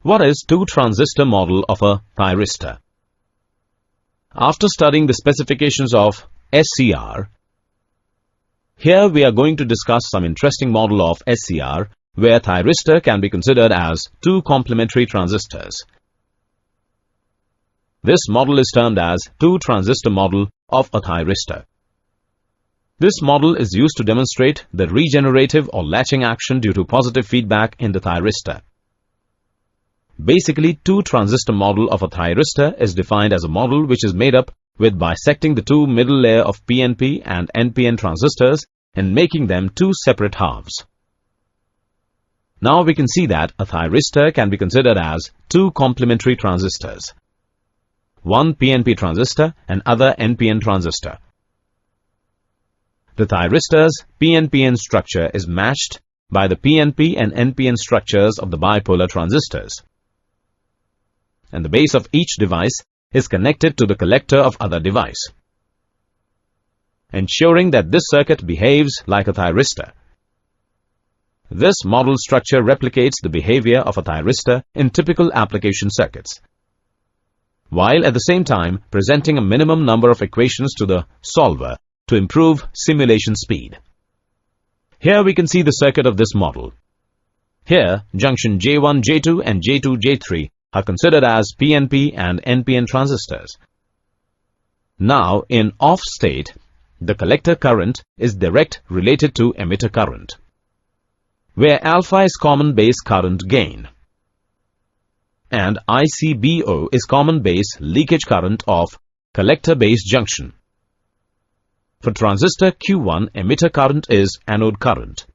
What is two-transistor model of a thyristor? After studying the specifications of SCR, here we are going to discuss some interesting model of SCR where thyristor can be considered as two complementary transistors. This model is termed as two-transistor model of a thyristor. This model is used to demonstrate the regenerative or latching action due to positive feedback in the thyristor. Basically, two-transistor model of a thyristor is defined as a model which is made up with bisecting the two middle layer of PNP and NPN transistors and making them two separate halves. Now we can see that a thyristor can be considered as two complementary transistors, one PNP transistor and other NPN transistor. The thyristor's PNPN structure is matched by the PNP and NPN structures of the bipolar transistors, and the base of each device is connected to the collector of other device, ensuring that this circuit behaves like a thyristor. This model structure replicates the behavior of a thyristor in typical application circuits, while at the same time presenting a minimum number of equations to the solver to improve simulation speed. Here we can see the circuit of this model. Here, junction J1, J2 and J2, J3 are considered as PNP and NPN transistors. Now, in off state, the collector current is direct related to emitter current, where alpha is common base current gain, and ICBO is common base leakage current of collector base junction. For transistor Q1, emitter current is anode current,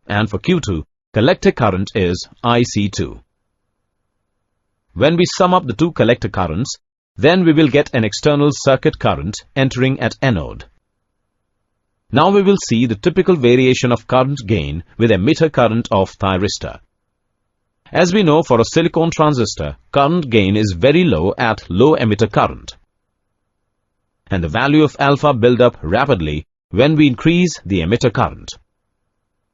and for Q2, collector current is IC2. When we sum up the two collector currents, then we will get an external circuit current entering at anode. Now we will see the typical variation of current gain with emitter current of thyristor. As we know, for a silicon transistor, current gain is very low at low emitter current, and the value of alpha build up rapidly when we increase the emitter current.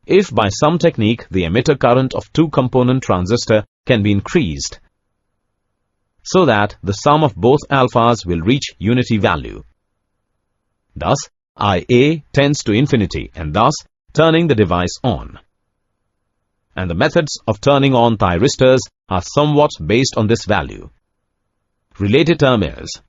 If by some technique the emitter current of two-component transistor can be increased so that the sum of both alphas will reach unity value, thus IA tends to infinity and thus turning the device on. And the methods of turning on thyristors are somewhat based on this value. Related term is